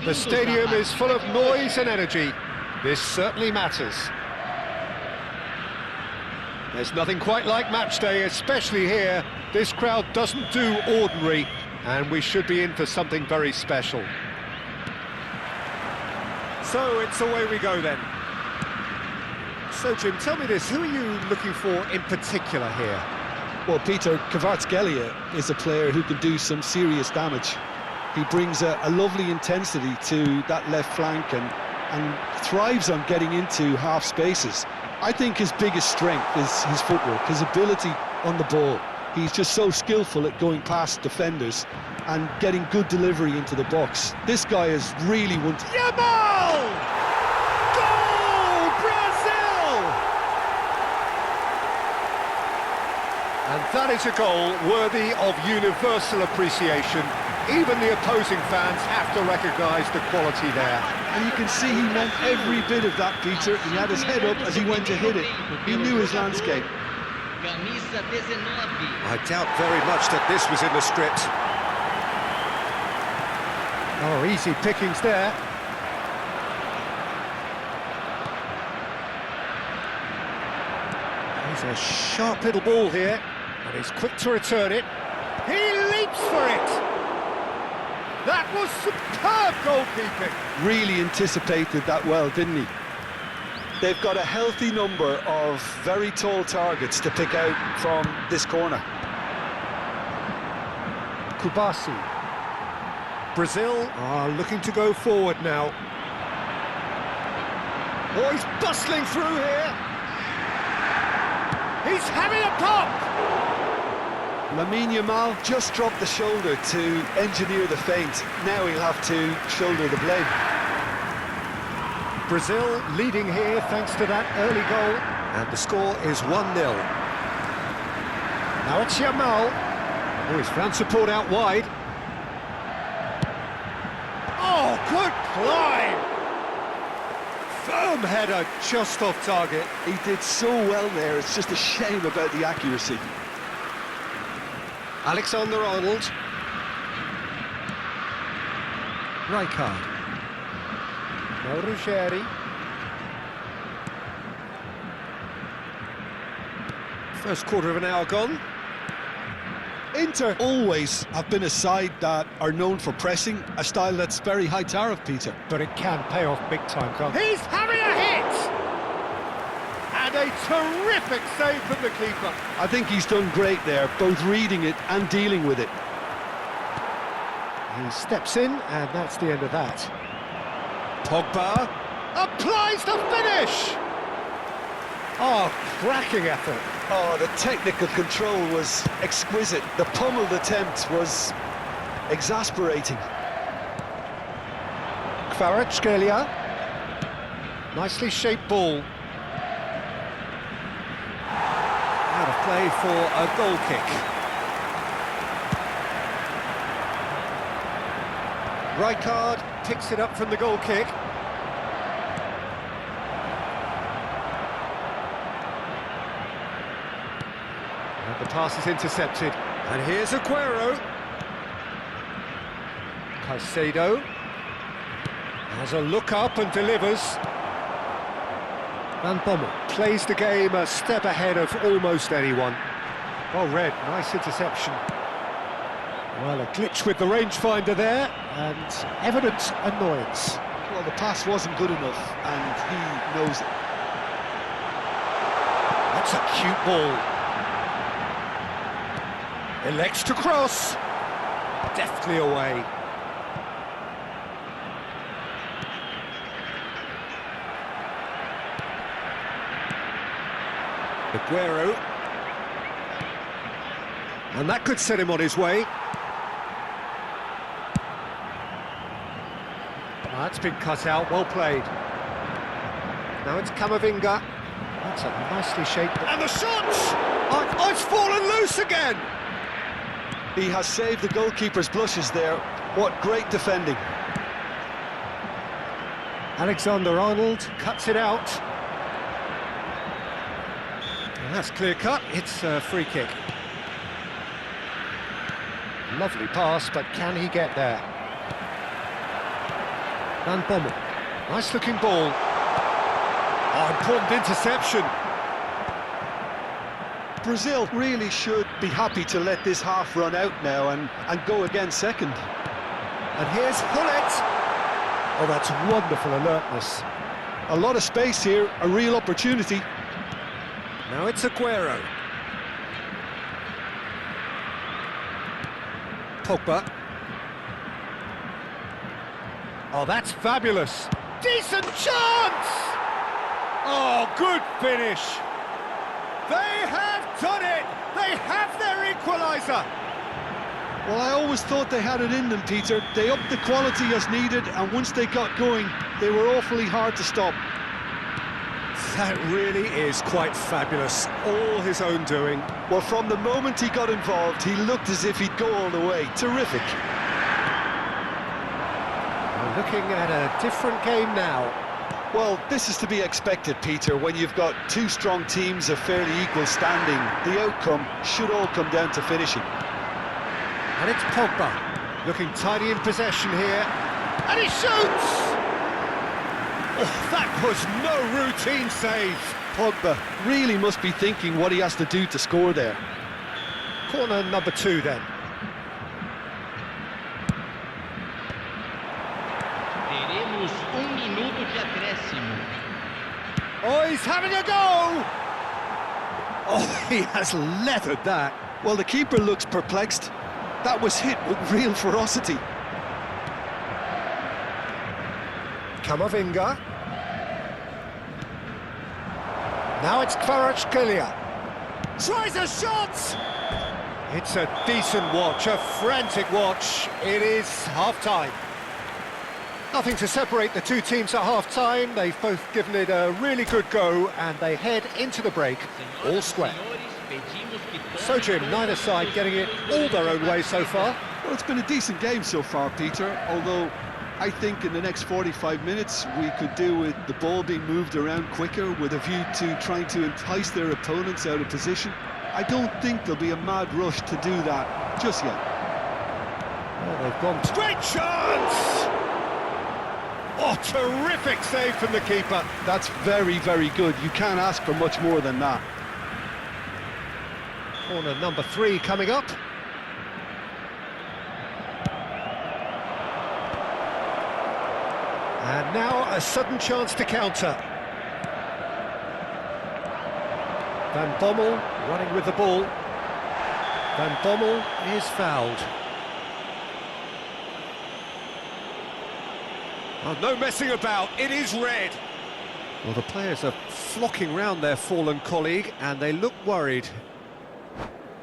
The stadium is full of noise and energy. This certainly matters. There's nothing quite like match day, especially here. This crowd doesn't do ordinary, and we should be in for something very special. So it's away we go then. So Jim, tell me this, who are you looking for in particular here? Well, Peter, Kvaratskhelia is a player who can do some serious damage. He brings a lovely intensity to that left flank and thrives on getting into half spaces. I think his biggest strength is his footwork, his ability on the ball. He's just so skillful at going past defenders and getting good delivery into the box. This guy is really one to... Yamal! Goal! Brazil! And that is a goal worthy of universal appreciation. Even the opposing fans have to recognise the quality there. And you can see he meant every bit of that, Peter. He had his head up as he went to hit it. He knew his landscape. I doubt very much that this was in the script. Oh, easy pickings there. He's a sharp little ball here, and he's quick to return it. He leaps for it! That was superb goalkeeping! Really anticipated that well, didn't he? They've got a healthy number of very tall targets to pick out from this corner. Kubasi. Brazil are looking to go forward now. Oh, he's bustling through here. He's having a pop! Lamine Yamal just dropped the shoulder to engineer the feint. Now he'll have to shoulder the blame. Brazil leading here thanks to that early goal. And the score is 1-0. Now it's Yamal. Oh, he's found support out wide. Oh, good climb! Firm header just off target. He did so well there, it's just a shame about the accuracy. Alexander-Arnold. Rijkaard. Now Ruggeri. First quarter of an hour gone. Inter always have been a side that are known for pressing, a style that's very high tariff, Peter. But it can pay off big time, can't it? He's having a hit! And a terrific save from the keeper. I think he's done great there, both reading it and dealing with it. He steps in, and that's the end of that. Pogba applies the finish! Oh, cracking effort. Oh, the technical control was exquisite. The pummeled attempt was exasperating. Kvaratskhelia. Nicely shaped ball. Out of play for a goal kick. Rijkaard picks it up from the goal kick. And the pass is intercepted. And here's Aguero. Caicedo has a look up and delivers. Van Bommel plays the game a step ahead of almost anyone. Well read, nice interception. Well, a glitch with the rangefinder there, and evident annoyance. Well, the pass wasn't good enough, and he knows it. That's a cute ball. Elects to cross. Deftly away. Aguero. And that could set him on his way. That's been cut out, well played. Now it's Camavinga. That's a nicely shaped... And the shot! Oh, it's fallen loose again! He has saved the goalkeeper's blushes there. What great defending. Alexander-Arnold cuts it out. And that's clear cut, it's a free kick. Lovely pass, but can he get there? Van Bommel. Nice looking ball. Oh, important interception. Brazil really should be happy to let this half run out now and go again second. And here's Hullet. Oh, that's wonderful alertness. A lot of space here, a real opportunity. Now it's Aguero. Pogba. Oh, that's fabulous. Decent chance! Oh, good finish. They have done it! They have their equaliser! Well, I always thought they had it in them, Peter. They upped the quality as needed, and once they got going, they were awfully hard to stop. That really is quite fabulous. All his own doing. Well, from the moment he got involved, he looked as if he'd go all the way. Terrific. We're looking at a different game now. Well, this is to be expected, Peter. When you've got two strong teams of fairly equal standing, the outcome should all come down to finishing. And it's Pogba, looking tidy in possession here. And he shoots! Oh, that was no routine save. Pogba really must be thinking what he has to do to score there. Corner number 2 then. Teremos minuto de acréscimo. Oh, he's having a go! Oh, he has leathered that. Well, the keeper looks perplexed. That was hit with real ferocity. Camavinga. Now it's Kvaratskhelia. Tries a shot! It's a decent watch, a frantic watch. It is half-time. Nothing to separate the two teams at half-time. They've both given it a really good go, and they head into the break all square. So, Jim, neither side getting it all their own way so far. Well, it's been a decent game so far, Peter, although I think in the next 45 minutes we could do with the ball being moved around quicker with a view to trying to entice their opponents out of position. I don't think there'll be a mad rush to do that just yet. Well, they've gone... Great chance! Oh, terrific save from the keeper. That's very, very good. You can't ask for much more than that. Corner number 3 coming up. And now a sudden chance to counter. Van Bommel running with the ball. Van Bommel is fouled. Oh, no messing about, it is red. Well, the players are flocking round their fallen colleague and they look worried.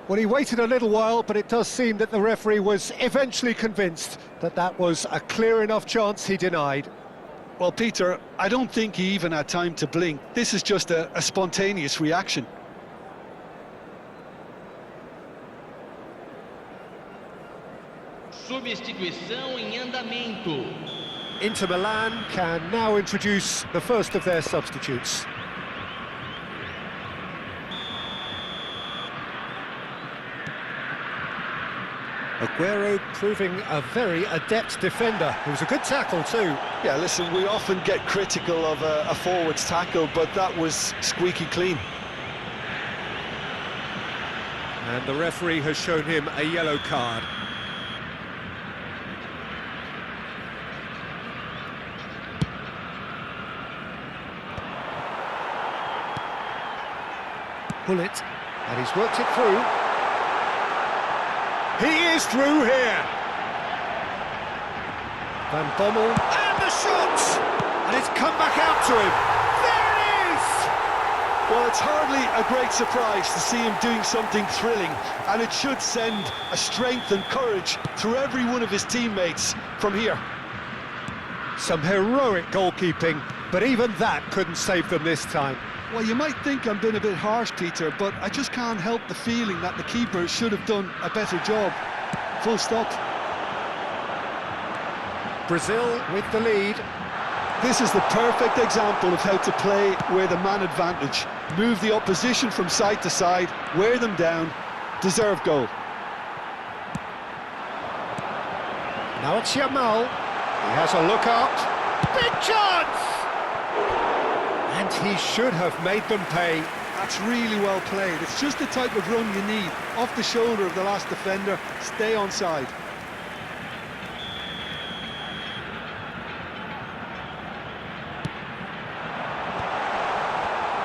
Well, he waited a little while, but it does seem that the referee was eventually convinced that that was a clear enough chance he denied. Well, Peter, I don't think he even had time to blink. This is just a spontaneous reaction. Substituição em andamento. Inter Milan can now introduce the first of their substitutes. Aguero proving a very adept defender. It was a good tackle too. Yeah, listen, we often get critical of a forward's tackle, but that was squeaky clean. And the referee has shown him a yellow card. Hullet, and he's worked it through. He is through here. Van Bommel, and the shot! And it's come back out to him. There it is! Well, it's hardly a great surprise to see him doing something thrilling, and it should send a strength and courage through every one of his teammates from here. Some heroic goalkeeping, but even that couldn't save them this time. Well, you might think I'm being a bit harsh, Peter, but I just can't help the feeling that the keeper should have done a better job. Full stop. Brazil with the lead. This is the perfect example of how to play with a man advantage. Move the opposition from side to side, wear them down, deserve goal. Now it's Yamal. He has a look up. big chance! And he should have made them pay. That's really well played. It's just the type of run you need. Off the shoulder of the last defender, stay onside.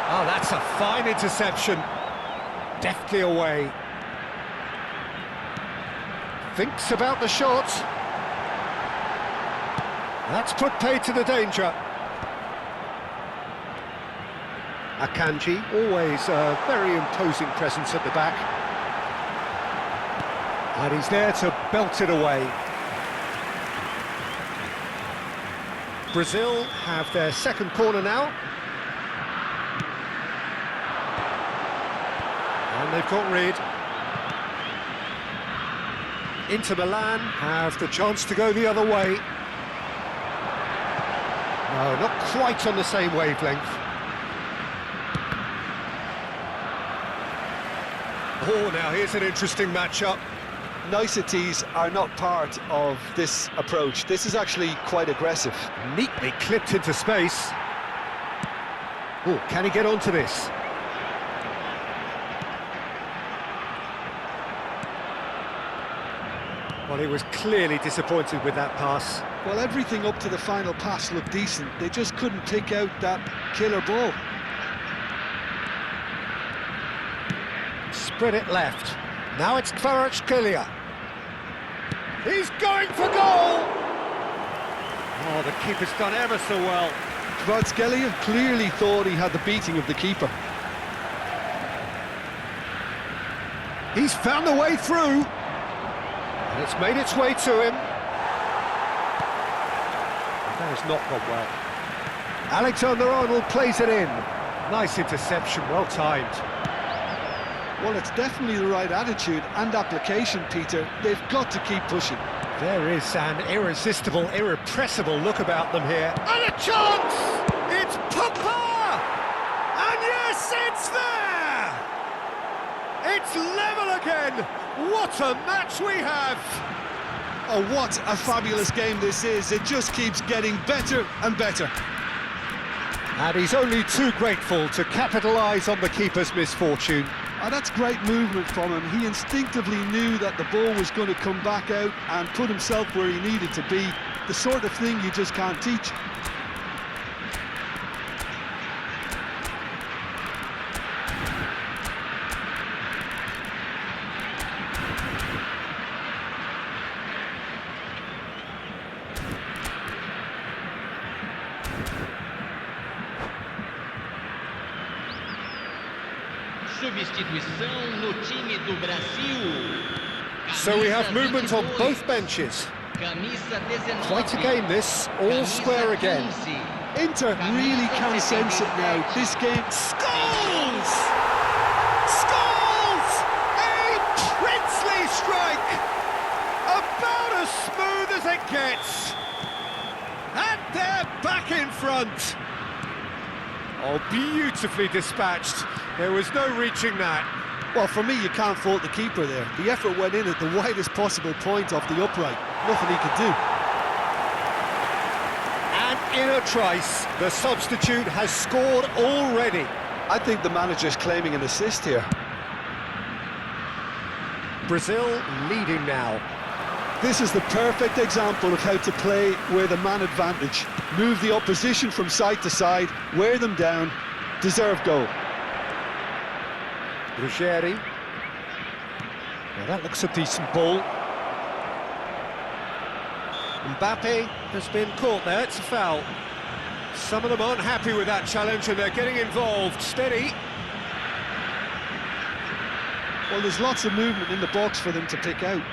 Oh, that's a fine interception. Deftly away. Thinks about the shot. That's put paid to the danger. Akanji, always a very imposing presence at the back. And he's there to belt it away. Brazil have their second corner now. And they've got rid. Inter Milan have the chance to go the other way. No, not quite on the same wavelength. Oh, now here's an interesting matchup. Niceties are not part of this approach. This is actually quite aggressive. Neatly clipped into space. Oh, can he get onto this? Well, he was clearly disappointed with that pass. Well, everything up to the final pass looked decent. They just couldn't pick out that killer ball. Spread it left. Now it's Kvaratskhelia. He's going for goal! Oh, the keeper's done ever so well. Kvaratskhelia clearly thought he had the beating of the keeper. He's found the way through. And it's made its way to him. That has not gone well. Alexander-Arnold plays it in. Nice interception, well timed. Well, it's definitely the right attitude and application, Peter. They've got to keep pushing. There is an irresistible, irrepressible look about them here. And a chance! It's Papa! And yes, it's there! It's level again! What a match we have! Oh, what a fabulous game this is. It just keeps getting better and better. And he's only too grateful to capitalise on the keeper's misfortune. Oh, that's great movement from him. He instinctively knew that the ball was going to come back out and put himself where he needed to be. The sort of thing you just can't teach. Substituição no time do Brasil. So we have movement on both benches. Quite a game this, all square again. Inter really can sense it now. This game... Scores! Scores! A princely strike! About as smooth as it gets. And they're back in front. Oh, beautifully dispatched. There was no reaching that. Well, for me, you can't fault the keeper there. The effort went in at the widest possible point off the upright. Nothing he could do. And in a trice, the substitute has scored already. I think the manager's claiming an assist here. Brazil leading now. This is the perfect example of how to play with a man advantage. Move the opposition from side to side, wear them down, deserve goal. Ruggeri. Well, that looks a decent ball. Mbappe has been caught there, it's a foul. Some of them aren't happy with that challenge and they're getting involved. Steady. Well, there's lots of movement in the box for them to pick out.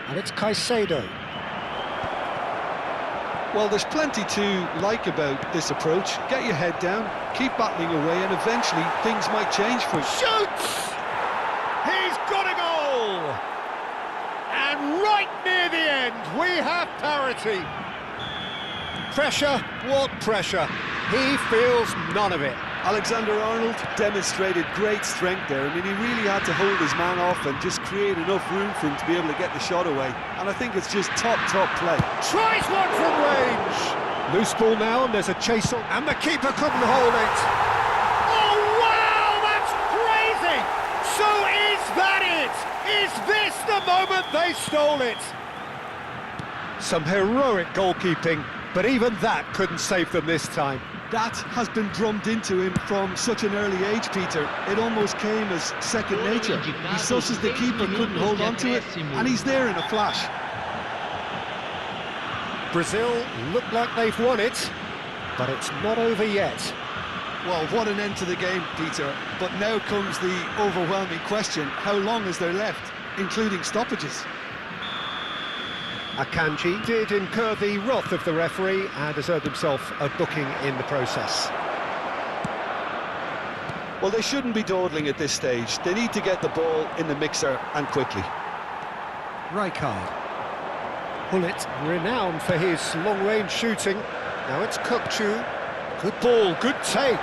And it's Caicedo. Well, there's plenty to like about this approach. Get your head down, keep battling away, and eventually things might change for you. Shoots! He's got a goal! And right near the end, we have parity. Pressure? What pressure? He feels none of it. Alexander-Arnold demonstrated great strength there. I mean, he really had to hold his man off and just create enough room for him to be able to get the shot away. And I think it's just top play. Tries one from range! Loose ball now, and there's a chase on, and the keeper couldn't hold it. Oh, wow, that's crazy! So is that it? Is this the moment they stole it? Some heroic goalkeeping, but even that couldn't save them this time. That has been drummed into him from such an early age, Peter. It almost came as second nature. He susses the keeper, couldn't hold on to it, and he's there in a flash. Brazil look like they've won it, but it's not over yet. Well, what an end to the game, Peter. But now comes the overwhelming question: how long is there left, including stoppages? Akanji did incur the wrath of the referee and has earned himself a booking in the process. Well, they shouldn't be dawdling at this stage. They need to get the ball in the mixer, and quickly. Rijkaard. Bullet, renowned for his long-range shooting. Now it's Kukçu. Good ball, good take.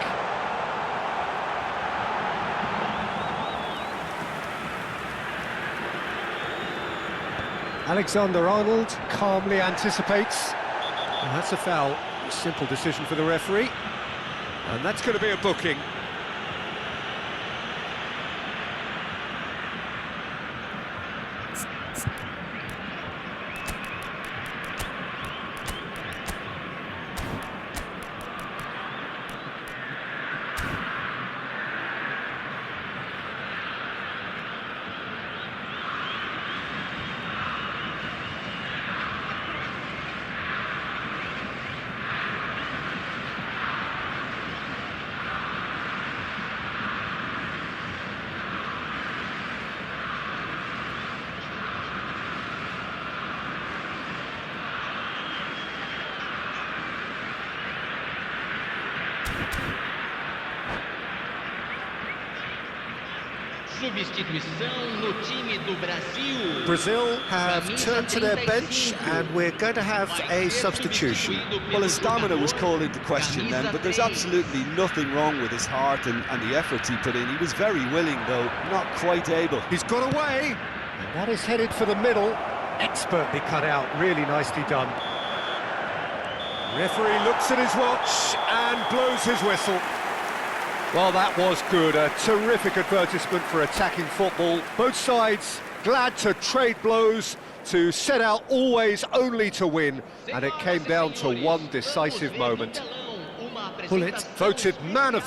Alexander-Arnold calmly anticipates. And that's a foul. Simple decision for the referee. And that's going to be a booking. Substituição no time do Brasil. Brazil have turned to their bench and we're going to have a substitution. Well, his stamina was called into question then, but there's absolutely nothing wrong with his heart and the efforts he put in. He was very willing, though, not quite able. He's got away, and that is headed for the middle. Expertly cut out, really nicely done. Referee looks at his watch and blows his whistle. Well, that was good. A terrific advertisement for attacking football. Both sides glad to trade blows, to set out always only to win, and it came down to one decisive moment. Bullet voted man of the